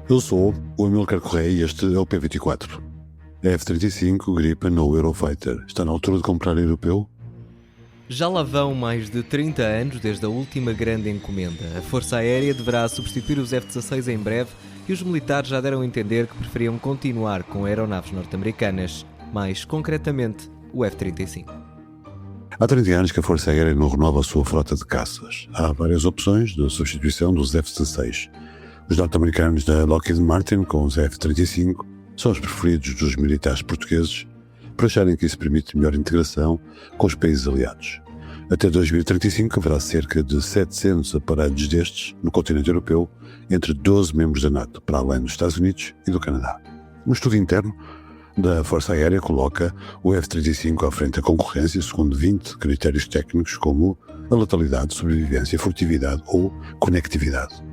Eu sou o Amilcar Correia e este é o P24. A F-35 Gripen ou Eurofighter está na altura de comprar europeu? Já lá vão mais de 30 anos desde a última grande encomenda. A Força Aérea deverá substituir os F-16 em breve e os militares já deram a entender que preferiam continuar com aeronaves norte-americanas, mais concretamente o F-35. Há 30 anos que a Força Aérea não renova a sua frota de caças. Há várias opções de substituição dos F-16. Os norte-americanos da Lockheed Martin, com os F-35, são os preferidos dos militares portugueses por acharem que isso permite melhor integração com os países aliados. Até 2035 haverá cerca de 700 aparaelhos destes no continente europeu, entre 12 membros da NATO, para além dos Estados Unidos e do Canadá. Um estudo interno da Força Aérea coloca o F-35 à frente da concorrência segundo 20 critérios técnicos como a letalidade, sobrevivência, furtividade ou conectividade.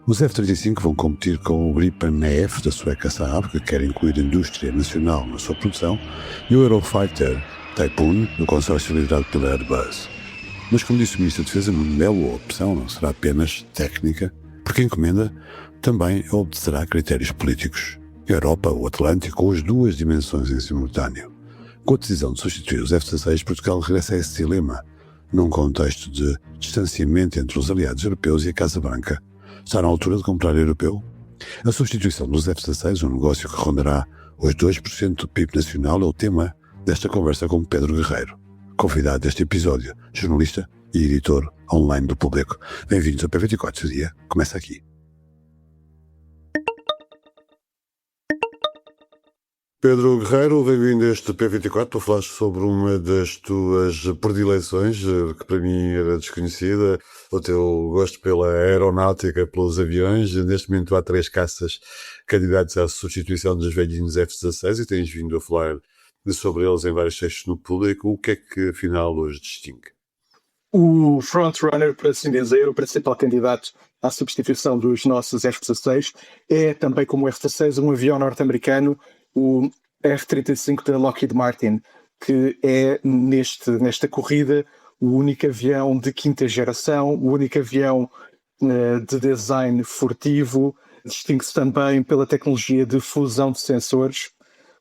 Os F-35 vão competir com o Gripen E/F da sueca Saab, que quer incluir a indústria nacional na sua produção, e o Eurofighter Typhoon, do consórcio liderado pela Airbus. Mas, como disse o Ministro da Defesa, uma bela opção não será apenas técnica, porque a encomenda também obedecerá a critérios políticos. A Europa, o Atlântico ou as duas dimensões em simultâneo. Com a decisão de substituir os F-16, Portugal regressa a esse dilema, num contexto de distanciamento entre os aliados europeus e a Casa Branca. Está na altura de comprar europeu? A substituição dos F-16, um negócio que rondará os 2% do PIB nacional, é o tema desta conversa com Pedro Guerreiro, convidado deste episódio, jornalista e editor online do Público. Bem-vindos ao P24, o dia começa aqui. Pedro Guerreiro, bem-vindo a este P24 para falar sobre uma das tuas predileções, que para mim era desconhecida, o teu gosto pela aeronáutica, pelos aviões. Neste momento há 3 caças candidatos à substituição dos velhinhos F-16 e tens vindo a falar sobre eles em vários textos no Público. O que é que afinal os distingue? O frontrunner, por assim dizer, o principal candidato à substituição dos nossos F-16 é também, como o F-16, um avião norte-americano, o F-35 da Lockheed Martin, que é nesta corrida o único avião de quinta geração, o único avião de design furtivo, distingue-se também pela tecnologia de fusão de sensores.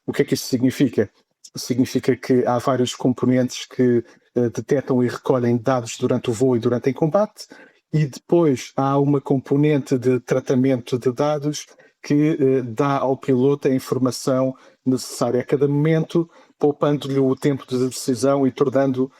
O que é que isto significa? Significa que há vários componentes que detectam e recolhem dados durante o voo e durante o combate, e depois há uma componente de tratamento de dados que dá ao piloto a informação necessária a cada momento, poupando-lhe o tempo de decisão e tornando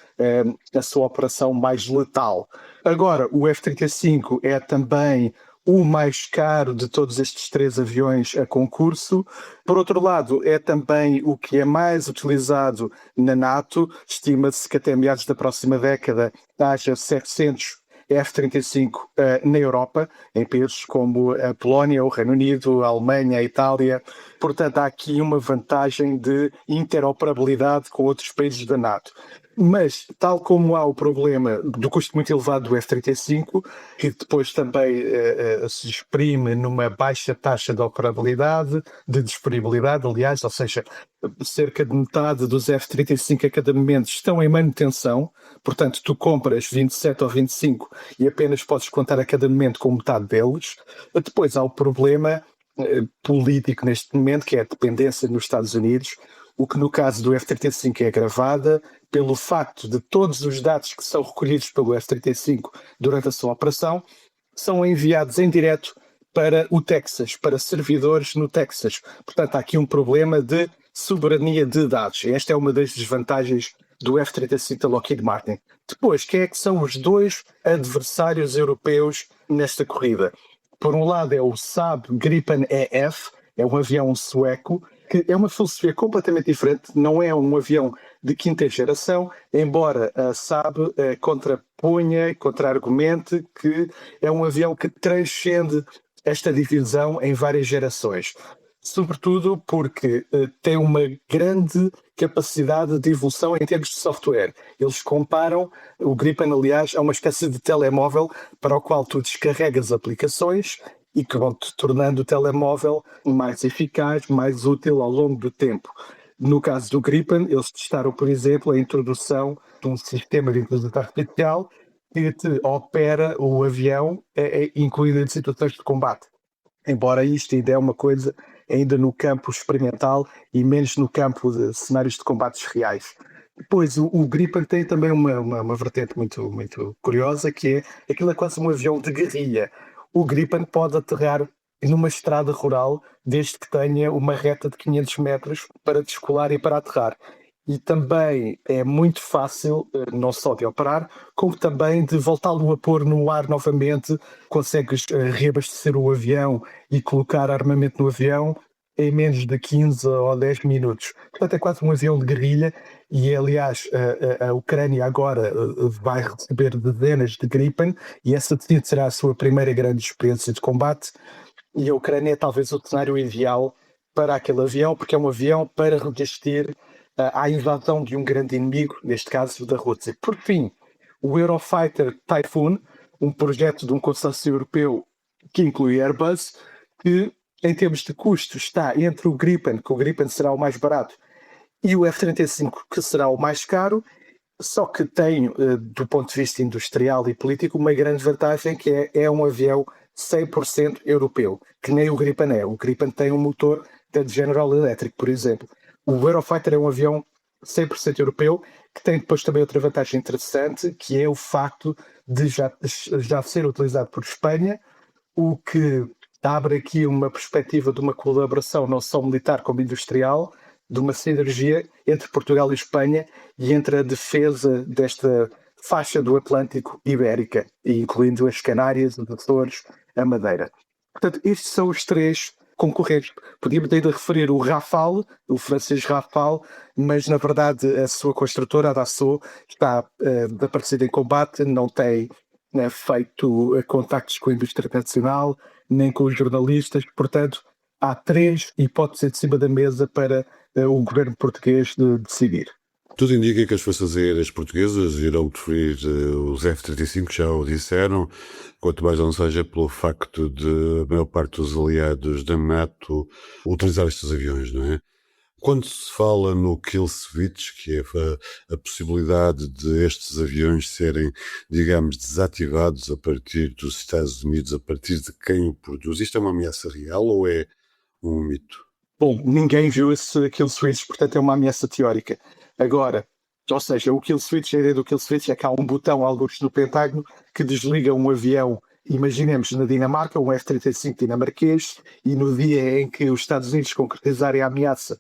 a sua operação mais letal. Agora, o F-35 é também o mais caro de todos estes 3 aviões a concurso. Por outro lado, é também o que é mais utilizado na NATO. Estima-se que até meados da próxima década haja 700 F-35 na Europa, em países como a Polónia, o Reino Unido, a Alemanha, a Itália. Portanto, há aqui uma vantagem de interoperabilidade com outros países da NATO. Mas, tal como há o problema do custo muito elevado do F-35, que depois também se exprime numa baixa taxa de operabilidade, de disponibilidade, aliás, ou seja, cerca de metade dos F-35 a cada momento estão em manutenção, portanto tu compras 27 ou 25 e apenas podes contar a cada momento com metade deles. Depois há o problema político neste momento, que é a dependência nos Estados Unidos, o que no caso do F-35 é agravada pelo facto de todos os dados que são recolhidos pelo F-35 durante a sua operação são enviados em direto para o Texas, para servidores no Texas. Portanto, há aqui um problema de soberania de dados. Esta é uma das desvantagens do F-35 da Lockheed Martin. Depois, quem é que são os 2 adversários europeus nesta corrida? Por um lado é o Saab Gripen E/F, é um avião sueco, que é uma filosofia completamente diferente, não é um avião de quinta geração, embora a Saab contraponha, contra-argumente que é um avião que transcende esta divisão em várias gerações. Sobretudo porque tem uma grande capacidade de evolução em termos de software. Eles comparam o Gripen, aliás, a uma espécie de telemóvel para o qual tu descarregas aplicações e que vão-te tornando o telemóvel mais eficaz, mais útil ao longo do tempo. No caso do Gripen, eles testaram, por exemplo, a introdução de um sistema de inteligência artificial que te opera o avião, incluído em situações de combate. embora isto ainda é uma coisa ainda no campo experimental e menos no campo de cenários de combates reais. Depois, o Gripen tem também uma vertente muito curiosa, que é aquilo é quase um avião de guerrilha. O Gripen pode aterrar numa estrada rural desde que tenha uma reta de 500 metros para descolar e para aterrar. E também é muito fácil, não só de operar, como também de voltá-lo a pôr no ar novamente. Consegues reabastecer o avião e colocar armamento no avião em menos de 15 ou 10 minutos. Portanto, é quase um avião de guerrilha e, aliás, a Ucrânia agora vai receber dezenas de Gripen e essa será a sua primeira grande experiência de combate, e a Ucrânia é talvez o cenário ideal para aquele avião, porque é um avião para resistir à invasão de um grande inimigo, neste caso da Rússia. Por fim, o Eurofighter Typhoon, um projeto de um consórcio europeu que inclui Airbus, que em termos de custos está entre o Gripen, que o Gripen será o mais barato, e o F-35, que será o mais caro, só que tem, do ponto de vista industrial e político, uma grande vantagem, que é um avião 100% europeu, que nem o Gripen é. O Gripen tem um motor da General Electric, por exemplo. O Eurofighter é um avião 100% europeu, que tem depois também outra vantagem interessante, que é o facto de já ser utilizado por Espanha, o que abre aqui uma perspectiva de uma colaboração não só militar como industrial, de uma sinergia entre Portugal e Espanha e entre a defesa desta faixa do Atlântico ibérica, incluindo as Canárias, os Açores, a Madeira. Portanto, estes são os três concorrentes. Podíamos ainda referir o Rafale, o francês Rafale, mas na verdade a sua construtora, a Dassault, está desaparecida em combate, não tem feito contactos com a indústria nacional, nem com os jornalistas, portanto há três hipóteses de cima da mesa para o governo português de decidir. Tudo indica que as forças aéreas portuguesas irão preferir os F-35, já o disseram, quanto mais não seja pelo facto de a maior parte dos aliados da NATO utilizar estes aviões, não é? Quando se fala no kill switch, que é a possibilidade de estes aviões serem, digamos, desativados a partir dos Estados Unidos, a partir de quem o produz, isto é uma ameaça real ou é um mito? Bom, ninguém viu esse kill switch, portanto é uma ameaça teórica. Agora, ou seja, a ideia do kill switch é que há um botão, alguns no Pentágono, que desliga um avião, imaginemos na Dinamarca, um F-35 dinamarquês, e no dia em que os Estados Unidos concretizarem a ameaça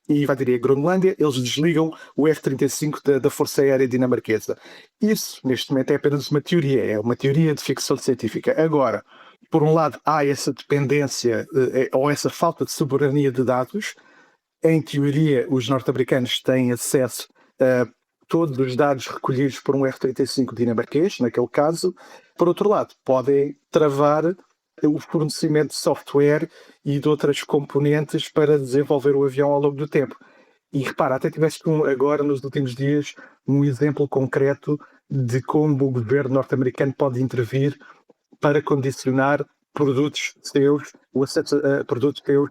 e invadirem a Groenlândia, eles desligam o F-35 da Força Aérea Dinamarquesa. Isso, neste momento, é apenas uma teoria, é uma teoria de ficção científica. Agora, por um lado, há essa dependência ou essa falta de soberania de dados. Em teoria, os norte-americanos têm acesso a todos os dados recolhidos por um F-35 dinamarquês, naquele caso. Por outro lado, podem travar o fornecimento de software e de outras componentes para desenvolver o avião ao longo do tempo. E repara, até tiveste agora, nos últimos dias, um exemplo concreto de como o governo norte-americano pode intervir para condicionar produtos seus, o acesso a produtos seus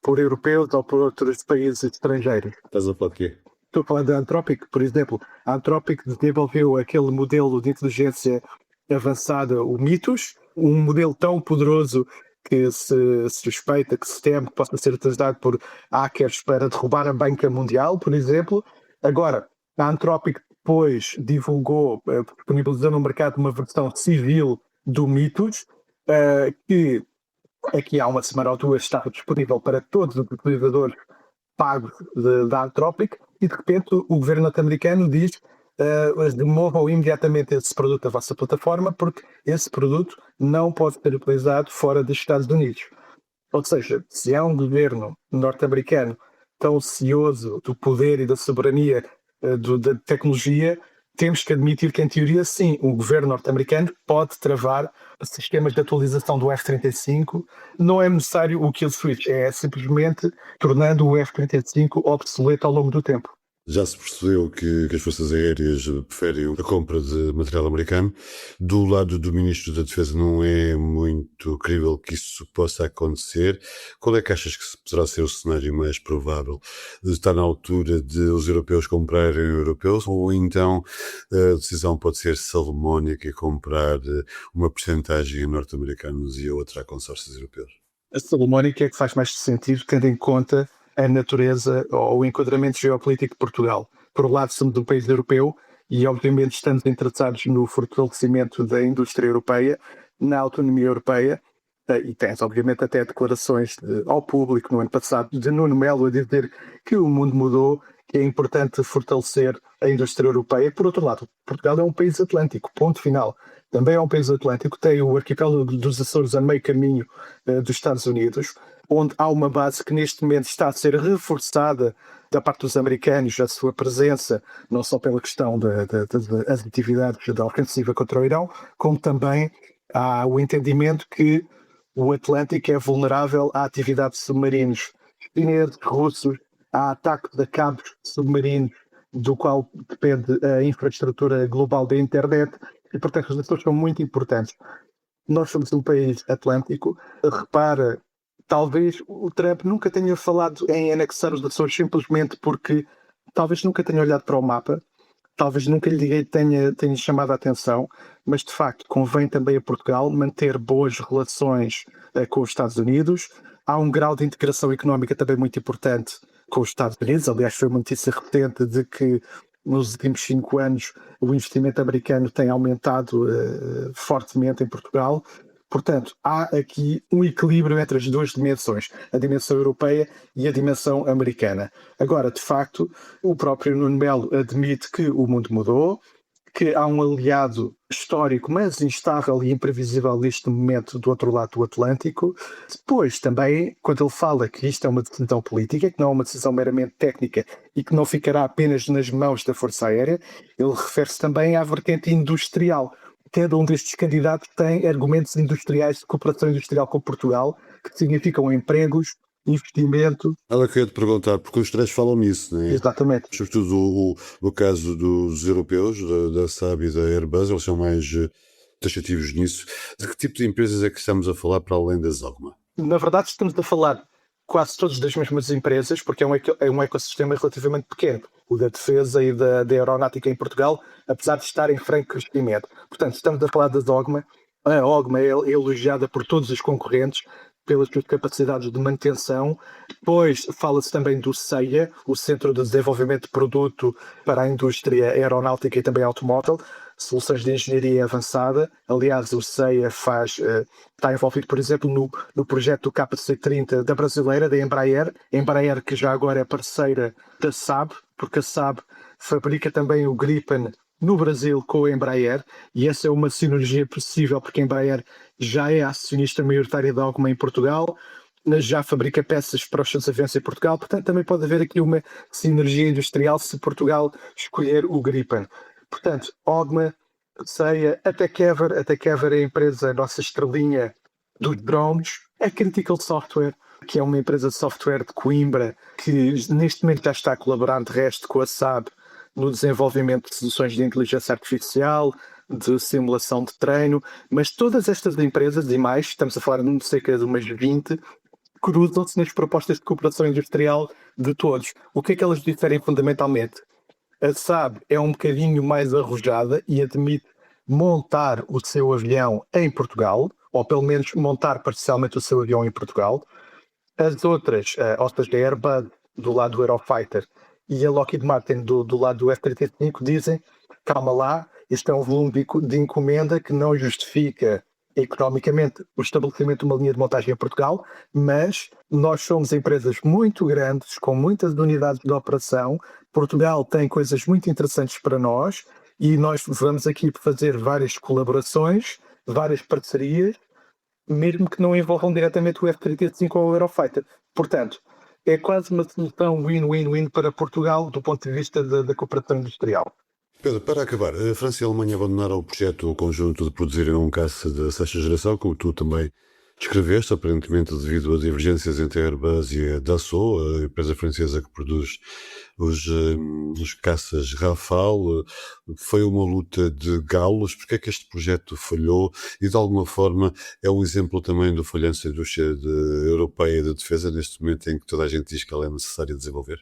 por europeus ou por outros países estrangeiros. Estás a falar de quê? Estou a falar da Anthropic, por exemplo. A Anthropic desenvolveu aquele modelo de inteligência avançada, o Mythos, um modelo tão poderoso que se suspeita, que se teme que possa ser utilizado por hackers para derrubar a banca mundial, por exemplo. Agora, a Anthropic depois disponibilizou no mercado uma versão civil do Mythos, que aqui há uma semana ou duas estava disponível para todos os utilizadores pagos da Anthropic, e de repente o governo norte-americano diz demovam imediatamente esse produto da vossa plataforma, porque esse produto não pode ser utilizado fora dos Estados Unidos. Ou seja, se há um governo norte-americano tão cioso do poder e da soberania da tecnologia, temos que admitir que, em teoria, sim, o governo norte-americano pode travar sistemas de atualização do F-35. Não é necessário o kill switch, é simplesmente tornando o F-35 obsoleto ao longo do tempo. Já se percebeu que as forças aéreas preferem a compra de material americano. Do lado do Ministro da Defesa não é muito crível que isso possa acontecer. Qual é que achas que poderá ser o cenário mais provável? Está na altura de os europeus comprarem europeus, ou então a decisão pode ser salomónica e comprar uma percentagem a norte-americanos e a outra a consórcios europeus? A Salomónica é que faz mais sentido, tendo em conta a natureza ou o enquadramento geopolítico de Portugal. Por um lado, somos um país europeu e, obviamente, estamos interessados no fortalecimento da indústria europeia, na autonomia europeia, e tens, obviamente, até declarações ao público no ano passado de Nuno Melo a dizer que o mundo mudou, que é importante fortalecer a indústria europeia. Por outro lado, Portugal é um país atlântico, ponto final. Também é um país atlântico, tem o arquipélago dos Açores a meio caminho dos Estados Unidos, onde há uma base que neste momento está a ser reforçada da parte dos americanos, a sua presença, não só pela questão das atividades da ofensiva contra o Irão, como também há o entendimento que o Atlântico é vulnerável à atividade de submarinos chineses, russos, a ataque de cabos submarinos, do qual depende a infraestrutura global da internet, e portanto os Açores são muito importantes. Nós somos um país atlântico. Repara, talvez o Trump nunca tenha falado em anexar os Açores simplesmente porque talvez nunca tenha olhado para o mapa, talvez nunca lhe tenha chamado a atenção, mas de facto convém também a Portugal manter boas relações com os Estados Unidos. Há um grau de integração económica também muito importante com os Estados Unidos. Aliás, foi uma notícia recente de que nos últimos 5 anos o investimento americano tem aumentado fortemente em Portugal. Portanto, há aqui um equilíbrio entre as duas dimensões, a dimensão europeia e a dimensão americana. Agora, de facto, o próprio Nuno Melo admite que o mundo mudou, que há um aliado histórico, mas instável e imprevisível neste momento do outro lado do Atlântico. Depois, também, quando ele fala que isto é uma decisão política, que não é uma decisão meramente técnica e que não ficará apenas nas mãos da Força Aérea, ele refere-se também à vertente industrial. Cada um destes candidatos tem argumentos industriais de cooperação industrial com Portugal, que significam empregos, investimento. Ela queria te perguntar, porque os três falam nisso, não é? Exatamente. Sobretudo o caso dos europeus, da Saab e da Airbus, eles são mais taxativos nisso. De que tipo de empresas é que estamos a falar para além da Zogma? Na verdade, estamos a falar quase todos das mesmas empresas, porque é um ecossistema relativamente pequeno, o da defesa e da aeronáutica em Portugal, apesar de estar em franco crescimento. Portanto, estamos a falar da Zogma. A Ogma é elogiada por todos os concorrentes pelas suas capacidades de manutenção. Depois fala-se também do CEIA, o Centro de Desenvolvimento de Produto para a Indústria Aeronáutica e também Automóvel, soluções de engenharia avançada. Aliás, o CEIA está envolvido, por exemplo, no projeto do KC-30 da brasileira, da Embraer, que já agora é parceira da Saab, porque a Saab fabrica também o Gripen no Brasil com a Embraer, e essa é uma sinergia possível porque a Embraer já é a acionista maioritária da Ogma em Portugal, já fabrica peças para os seus aviões em Portugal, portanto também pode haver aqui uma sinergia industrial se Portugal escolher o Gripen. Portanto, Ogma, CEIA, a Tekever é a empresa, a nossa estrelinha dos drones, a Critical Software, que é uma empresa de software de Coimbra, que neste momento já está a colaborar de resto com a Saab no desenvolvimento de soluções de inteligência artificial, de simulação de treino, mas todas estas empresas e mais, estamos a falar de cerca de umas 20, cruzam-se nas propostas de cooperação industrial de todos. O que é que elas diferem fundamentalmente? A Saab é um bocadinho mais arrojada e admite montar o seu avião em Portugal, ou pelo menos montar parcialmente o seu avião em Portugal. As outras, ou seja, a Airbus do lado do Eurofighter e a Lockheed Martin do lado do F-35, dizem, calma lá, isto é um volume de encomenda que não justifica economicamente o estabelecimento de uma linha de montagem em Portugal, mas nós somos empresas muito grandes, com muitas unidades de operação. Portugal tem coisas muito interessantes para nós e nós vamos aqui fazer várias colaborações, várias parcerias, mesmo que não envolvam diretamente o F-35 ou o Eurofighter. Portanto, é quase uma solução win-win-win para Portugal do ponto de vista da cooperação industrial. Pedro, para acabar, a França e a Alemanha abandonaram o projeto conjunto de produzirem um caça de sexta geração, como tu também Descreveste, aparentemente devido a divergências entre a Airbus e a Dassault, a empresa francesa que produz os caças Rafale. Foi uma luta de galos. Porque é que este projeto falhou? E de alguma forma é um exemplo também do falhanço da indústria europeia de defesa, neste momento em que toda a gente diz que ela é necessária desenvolver?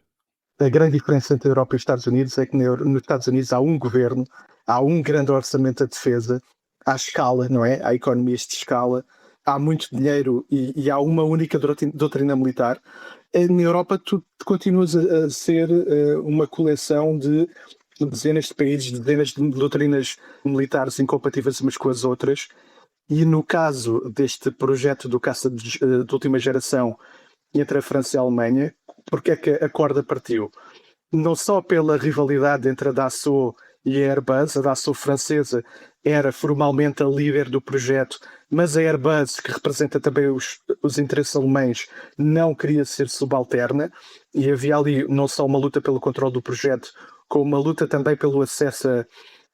A grande diferença entre a Europa e os Estados Unidos é que nos Estados Unidos há um governo, há um grande orçamento da defesa, há escala, não é? Há economias de escala, há muito dinheiro e há uma única doutrina militar. Na Europa tu continuas a ser uma coleção de dezenas de países, dezenas de doutrinas militares incompatíveis umas com as outras. E no caso deste projeto do caça de última geração entre a França e a Alemanha, porque é que a corda partiu? Não só pela rivalidade entre a Dassault e a Airbus, a Dassault francesa era formalmente a líder do projeto, mas a Airbus, que representa também os interesses alemães, não queria ser subalterna, e havia ali não só uma luta pelo controle do projeto, como uma luta também pelo acesso a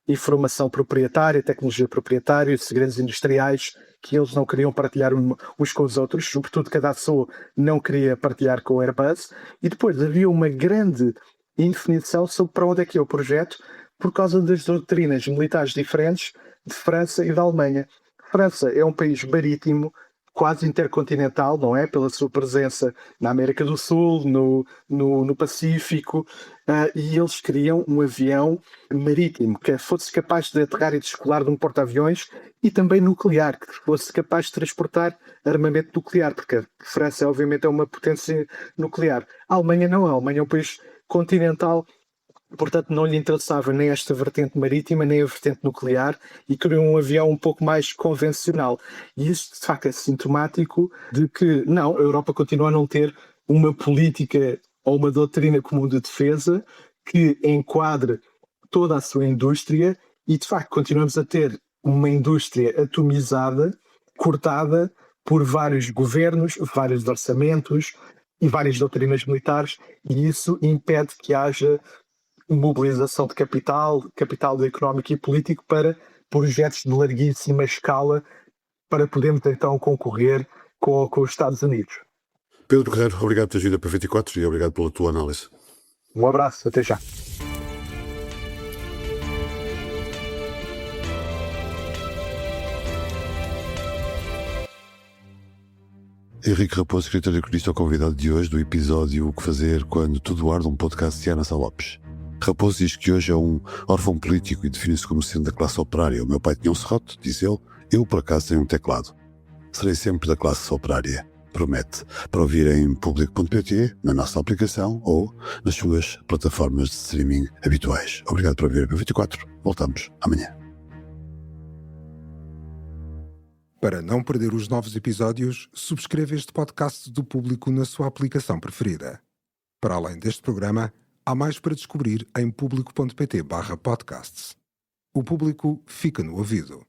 informação proprietária, tecnologia proprietária, segredos industriais, que eles não queriam partilhar uns com os outros, sobretudo que a Dassault não queria partilhar com a Airbus, e depois havia uma grande indefinição sobre para onde é que é o projeto, por causa das doutrinas militares diferentes de França e da Alemanha. França é um país marítimo, quase intercontinental, não é? Pela sua presença na América do Sul, no Pacífico, e eles queriam um avião marítimo que fosse capaz de aterrar e descolar de um porta-aviões e também nuclear, que fosse capaz de transportar armamento nuclear, porque a França, obviamente, é uma potência nuclear. A Alemanha não é. A Alemanha é um país continental, portanto não lhe interessava nem esta vertente marítima, nem a vertente nuclear, e queria um avião um pouco mais convencional. E isso, de facto, é sintomático de que, não, a Europa continua a não ter uma política ou uma doutrina comum de defesa que enquadre toda a sua indústria, e, de facto, continuamos a ter uma indústria atomizada, cortada por vários governos, vários orçamentos e várias doutrinas militares, e isso impede que haja mobilização de capital económico e político para projetos de larguíssima escala para podermos então concorrer com os Estados Unidos. Pedro Guerreiro, obrigado por teres vindo a P24 e obrigado pela tua análise. Um abraço, até já. Henrique Raposo, escritor e cronista, é o convidado de hoje do episódio O que Fazer Quando Tudo Arde, um podcast de Ana Sá Lopes. Raposo diz que hoje é um órfão político e define-se como sendo da classe operária. O meu pai tinha um serrote, diz ele, eu por acaso tenho um teclado. Serei sempre da classe operária, promete, para ouvir em público.pt, na nossa aplicação ou nas suas plataformas de streaming habituais. Obrigado por ouvir a P24. Voltamos amanhã. Para não perder os novos episódios, subscreva este podcast do Público na sua aplicação preferida. Para além deste programa, há mais para descobrir em público.pt/podcasts. O Público fica no ouvido.